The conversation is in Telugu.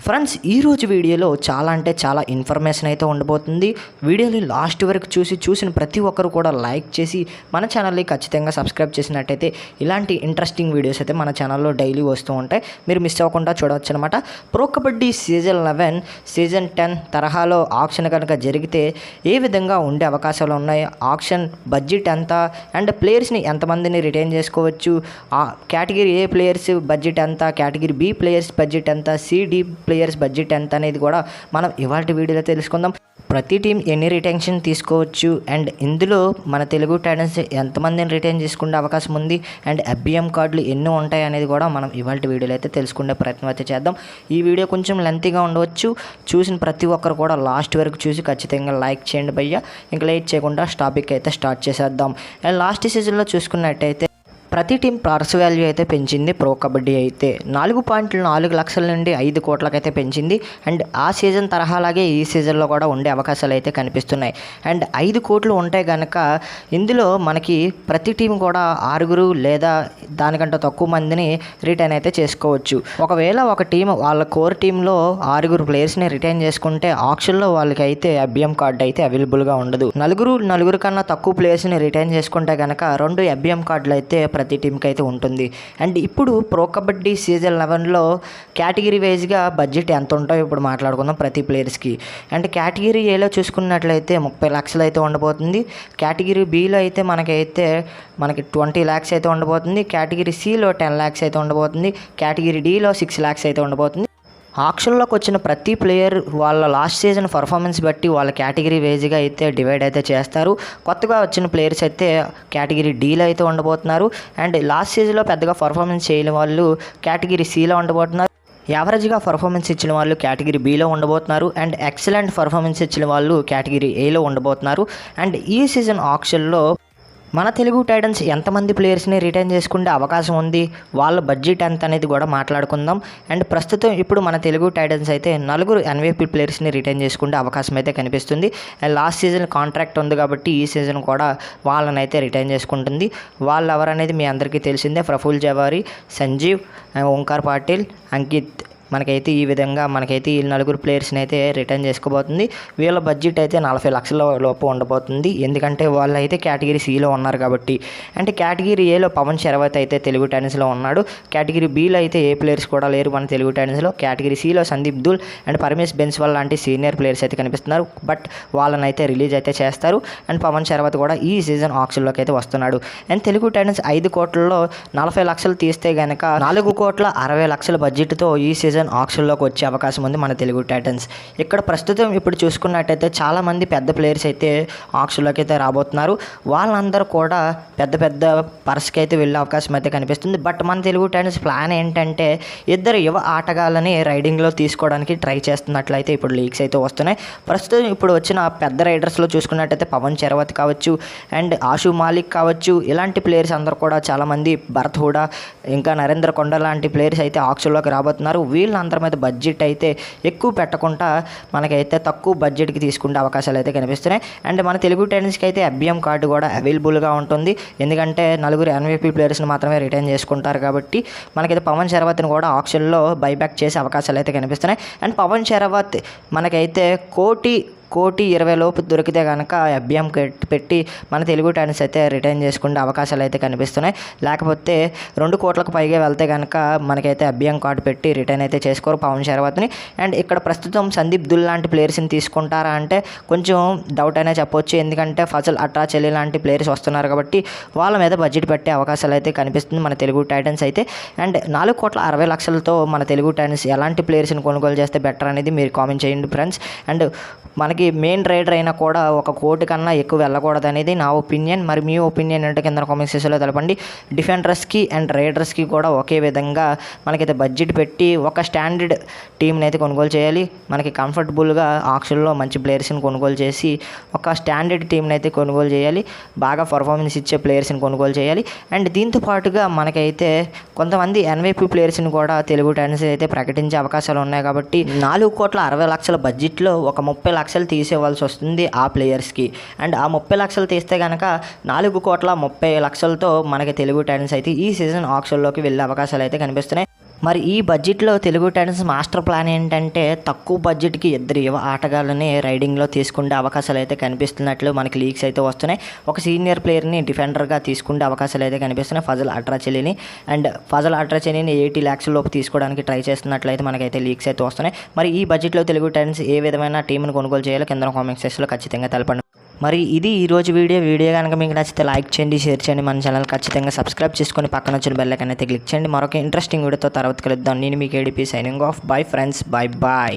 ఫ్రెండ్స్, ఈరోజు వీడియోలో చాలా అంటే చాలా ఇన్ఫర్మేషన్ అయితే ఉండబోతుంది. వీడియోని లాస్ట్ వరకు చూసిన ప్రతి ఒక్కరు కూడా లైక్ చేసి మన ఛానల్ని ఖచ్చితంగా సబ్స్క్రైబ్ చేసినట్టయితే ఇలాంటి ఇంట్రెస్టింగ్ వీడియోస్ అయితే మన ఛానల్లో డైలీ వస్తూ ఉంటాయి. మీరు మిస్ అవ్వకుండా చూడవచ్చు అనమాట. ప్రో కబడ్డీ సీజన్ 11 సీజన్ 10 తరహాలో ఆక్షన్ కనుక జరిగితే ఏ విధంగా ఉండే అవకాశాలు ఉన్నాయి, ఆక్షన్ బడ్జెట్ ఎంత అండ్ ప్లేయర్స్ని ఎంతమందిని రిటైన్ చేసుకోవచ్చు, ఆ కేటగిరీ ఏ ప్లేయర్స్ బడ్జెట్ ఎంత, కేటగిరీ బి ప్లేయర్స్ బడ్జెట్ ఎంత, సిడి ప్లేయర్స్ బడ్జెట్ ఎంత అనేది కూడా మనం ఇవాళ వీడియోలో తెలుసుకుందాం. ప్రతి టీం ఎన్ని రిటెన్షన్ తీసుకోవచ్చు అండ్ ఇందులో మన తెలుగు టైటన్స్ ఎంతమందిని రిటైన్ చేసుకునే అవకాశం ఉంది అండ్ FBM కార్డులు ఎన్ని ఉంటాయి అనేది కూడా మనం ఇవాళ వీడియోలో అయితే తెలుసుకునే ప్రయత్నం అయితే చేద్దాం. ఈ వీడియో కొంచెం లెంతీగా ఉండవచ్చు. చూసిన ప్రతి ఒక్కరు కూడా లాస్ట్ వరకు చూసి ఖచ్చితంగా లైక్ చేయండి భయ్య. ఇంకా లేట్ చేయకుండా టాపిక్ అయితే స్టార్ట్ చేసేద్దాం. అండ్ లాస్ట్ సీజన్లో చూసుకున్నట్టయితే ప్రతి టీం పర్స్ వాల్యూ అయితే పెంచింది. ప్రో కబడ్డీ అయితే 4.4 లక్షల నుండి 5 కోట్లకైతే పెంచింది. అండ్ ఆ సీజన్ తరహాలాగే ఈ సీజన్లో కూడా ఉండే అవకాశాలు అయితే కనిపిస్తున్నాయి. అండ్ 5 కోట్లు ఉంటే కనుక ఇందులో మనకి ప్రతి టీం కూడా 6 లేదా దానికంటే తక్కువ మందిని రిటైన్ అయితే చేసుకోవచ్చు. ఒకవేళ ఒక టీం వాళ్ళ కోర్ టీంలో 6 ప్లేయర్స్ని రిటైన్ చేసుకుంటే ఆక్షన్లో వాళ్ళకి అయితే FBM కార్డు అయితే అవైలబుల్గా ఉండదు. నలుగురు కన్నా తక్కువ ప్లేయర్స్ని రిటైన్ చేసుకుంటే కనుక 2 FBM కార్డులు అయితే ప్రతి టీంకి అయితే ఉంటుంది. అండ్ ఇప్పుడు ప్రో కబడ్డీ సీజన్ 11లో కేటగిరీ వైజ్గా బడ్జెట్ ఎంత ఉంటాయో ఇప్పుడు మాట్లాడుకుందాం ప్రతి ప్లేయర్స్కి. అండ్ కేటగిరీ ఏలో చూసుకున్నట్లయితే 30 లక్షలు అయితే ఉండబోతుంది. కేటగిరీ బిలో అయితే మనకి 20 lakhs అయితే ఉండబోతుంది. కేటగిరీ సిలో 10 lakhs అయితే ఉండబోతుంది. కేటగిరీ డిలో 6 lakhs అయితే ఉండబోతుంది. ఆక్షన్లోకి వచ్చిన ప్రతి ప్లేయర్ వాళ్ళ లాస్ట్ సీజన్ పర్ఫార్మెన్స్ బట్టి వాళ్ళ కేటగిరీ వేజ్గా అయితే డివైడ్ అయితే చేస్తారు. కొత్తగా వచ్చిన ప్లేయర్స్ అయితే కేటగిరీ డీలో అయితే ఉండబోతున్నారు. అండ్ లాస్ట్ సీజన్లో పెద్దగా పర్ఫార్మెన్స్ చేయని వాళ్ళు కేటగిరీ సిలో ఉండబోతున్నారు. యావరేజ్గా పర్ఫార్మెన్స్ ఇచ్చిన వాళ్ళు కేటగిరీ బిలో ఉండబోతున్నారు. అండ్ ఎక్సలెంట్ పర్ఫార్మెన్స్ ఇచ్చిన వాళ్ళు కేటగిరీ ఏలో ఉండబోతున్నారు. అండ్ ఈ సీజన్ ఆక్షన్లో మన తెలుగు టైటన్స్ ఎంతమంది ప్లేయర్స్ని రిటైన్ చేసుకునే అవకాశం ఉంది, వాళ్ళ బడ్జెట్ ఎంత అనేది కూడా మాట్లాడుకుందాం. అండ్ ప్రస్తుతం ఇప్పుడు మన తెలుగు టైటన్స్ అయితే 4 MVP ప్లేయర్స్ని రిటైన్ చేసుకునే అవకాశం అయితే కనిపిస్తుంది. అండ్ లాస్ట్ సీజన్ కాంట్రాక్ట్ ఉంది కాబట్టి ఈ సీజన్ కూడా వాళ్ళని అయితే రిటైన్ చేసుకుంటుంది. వాళ్ళు ఎవరనేది మీ అందరికీ తెలిసిందే. ప్రఫుల్ జవారీ, సంజీవ్, ఓంకార్ పాటిల్, అంకిత్. మనకైతే ఈ విధంగా ఈ 4 ప్లేయర్స్ని అయితే రిటర్న్ చేసుకోబోతుంది. వీళ్ళ బడ్జెట్ అయితే 40 లక్షల లోపు ఉండబోతుంది. ఎందుకంటే వాళ్ళు అయితే కేటగిరీ సిలో ఉన్నారు కాబట్టి. అంటే కేటగిరీ ఏలో పవన్ శరవత్ అయితే తెలుగు టైటన్స్లో ఉన్నాడు. కేటగిరీ బిలో అయితే ఏ ప్లేయర్స్ కూడా లేరు మన తెలుగు టైటన్స్లో. కేటగిరీ సిలో సందీప్ దుల్ అండ్ పరమేష్ బెన్స్వాల్ లాంటి సీనియర్ ప్లేయర్స్ అయితే కనిపిస్తున్నారు. బట్ వాళ్ళని అయితే రిలీజ్ అయితే చేస్తారు. అండ్ పవన్ శరవత్ కూడా ఈ సీజన్ ఆక్షన్లోకి అయితే వస్తున్నాడు. అండ్ తెలుగు టైటన్స్ 5 కోట్లలో 40 లక్షలు తీస్తే కనుక 4,60,00,000 బడ్జెట్తో ఈ సీజన్ ఆక్షన్లోకి వచ్చే అవకాశం ఉంది మన తెలుగు టైటన్స్. ఇక్కడ ప్రస్తుతం ఇప్పుడు చూసుకున్నట్టయితే చాలామంది పెద్ద ప్లేయర్స్ అయితే ఆక్షన్లోకి అయితే రాబోతున్నారు. వాళ్ళందరూ కూడా పెద్ద పర్స్కి అయితే వెళ్ళే అవకాశం అయితే కనిపిస్తుంది. బట్ మన తెలుగు టైటన్స్ ప్లాన్ ఏంటంటే 2 యువ ఆటగాళ్ళని రైడింగ్లో తీసుకోవడానికి ట్రై చేస్తున్నట్లయితే ఇప్పుడు లీక్స్ అయితే వస్తున్నాయి. ప్రస్తుతం ఇప్పుడు వచ్చిన పెద్ద రైడర్స్లో చూసుకున్నట్టయితే పవన్ శరవత్ కావచ్చు అండ్ ఆషు మాలిక్ కావచ్చు, ఇలాంటి ప్లేయర్స్ అందరూ కూడా చాలామంది, భరత్ హూడా, ఇంకా నరేంద్ర కొండ లాంటి ప్లేయర్స్ అయితే ఆక్షన్లోకి రాబోతున్నారు. వీళ్ళందరి మీద బడ్జెట్ అయితే ఎక్కువ పెట్టకుండా మనకైతే తక్కువ బడ్జెట్కి తీసుకునే అవకాశాలు అయితే కనిపిస్తున్నాయి. అండ్ మన తెలుగు టైటన్స్కి అయితే FBM కార్డు కూడా అవైలబుల్గా ఉంటుంది. ఎందుకంటే 4 MVP ప్లేయర్స్ని మాత్రమే రిటైన్ చేసుకుంటారు కాబట్టి మనకైతే పవన్ శరవత్ని కూడా ఆక్షన్లో బైబ్యాక్ చేసే అవకాశాలు అయితే కనిపిస్తున్నాయి. అండ్ పవన్ శరవత్ మనకైతే 1,20,00,000 లోపు దొరికితే కనుక FBM పెట్టి మన తెలుగు టైటన్స్ అయితే రిటైన్ చేసుకునే అవకాశాలు అయితే కనిపిస్తున్నాయి. లేకపోతే 2 కోట్లకు పైగా వెళ్తే కనుక మనకైతే FBM కార్డు పెట్టి రిటైన్ అయితే చేసుకోరు పవన్ శరవత్ని. అండ్ ఇక్కడ ప్రస్తుతం సందీప్ దుల్ లాంటి ప్లేయర్స్ని తీసుకుంటారా అంటే కొంచెం డౌట్ అనే చెప్పొచ్చు. ఎందుకంటే ఫజల్ అట్రాచెల్లి లాంటి ప్లేయర్స్ వస్తున్నారు కాబట్టి వాళ్ళ మీద బడ్జెట్ పెట్టే అవకాశాలు అయితే కనిపిస్తుంది మన తెలుగు టైటన్స్ అయితే. అండ్ 4,60,00,000తో మన తెలుగు టైటన్స్ ఎలాంటి ప్లేయర్స్ని కొనుగోలు చేస్తే బెటర్ అనేది మీరు కామెంట్ చేయండి ఫ్రెండ్స్. అండ్ మనకి మెయిన్ రైడర్ అయినా కూడా 1 కోటి కన్నా ఎక్కువ వెళ్ళకూడదు అనేది నా ఒపీనియన్. మరి మీ ఒపీనియన్ అంటే కింద కామెంట్ సెక్షన్లో తెలపండి. డిఫెండర్స్కి అండ్ రైడర్స్కి కూడా ఒకే విధంగా మనకైతే బడ్జెట్ పెట్టి ఒక స్టాండర్డ్ టీంని అయితే కొనుగోలు చేయాలి. మనకి కంఫర్టబుల్గా ఆక్షన్లో మంచి ప్లేయర్స్ని కొనుగోలు చేసి ఒక స్టాండర్డ్ టీంని అయితే కొనుగోలు చేయాలి. బాగా పర్ఫార్మెన్స్ ఇచ్చే ప్లేయర్స్ని కొనుగోలు చేయాలి. అండ్ దీంతో పాటుగా మనకైతే కొంతమంది MVP ప్లేయర్స్ని కూడా తెలుగు టైటన్స్ అయితే ప్రకటించే అవకాశాలు ఉన్నాయి. కాబట్టి 4,60,00,000 బడ్జెట్లో ఒక 30 లక్షలు తీసేవాల్సి వస్తుంది ఆ ప్లేయర్స్కి. అండ్ ఆ 30 లక్షలు తీస్తే కనుక 4,30,00,000తో మనకి తెలుగు టైటన్స్ అయితే ఈ సీజన్ ఆక్షన్లోకి వెళ్ళే అవకాశాలు అయితే కనిపిస్తున్నాయి. మరి ఈ బడ్జెట్లో తెలుగు టైటన్స్ మాస్టర్ ప్లాన్ ఏంటంటే తక్కువ బడ్జెట్కి ఇద్దరు యువ ఆటగాళ్ళని రైడింగ్లో తీసుకునే అవకాశాలు అయితే కనిపిస్తున్నట్లు మనకి లీక్స్ అయితే వస్తున్నాయి. ఒక సీనియర్ ప్లేయర్ని డిఫెండర్గా తీసుకునే అవకాశాలు అయితే కనిపిస్తున్నాయి. ఫజల్ అట్రాచెలీని. అండ్ ఫజల్ అట్రాచెలీని 80 lakhs లోపు తీసుకోవడానికి ట్రై చేస్తున్నట్లయితే మనకైతే లీక్స్ అయితే వస్తున్నాయి. మరి ఈ బడ్జెట్లో తెలుగు టైటన్స్ ఏ విధమైన టీంను కొనుగోలు చేయాలో కింద కామెంట్ సెక్షన్లో ఖచ్చితంగా తెలపండి. మరి ఇది ఈరోజు వీడియో కనుక మీకు నచ్చితే లైక్ చేయండి, షేర్ చేయండి, మన ఛానల్ ఖచ్చితంగా సబ్స్క్రైబ్ చేసుకొని పక్కన వచ్చిన బెల్ ఐకాన్ అయితే క్లిక్ చేయండి. మరొక ఇంట్రెస్టింగ్ వీడియోతో తర్వాత కలుద్దాం. నేను మీకు ADP signing off. Bye friends, by.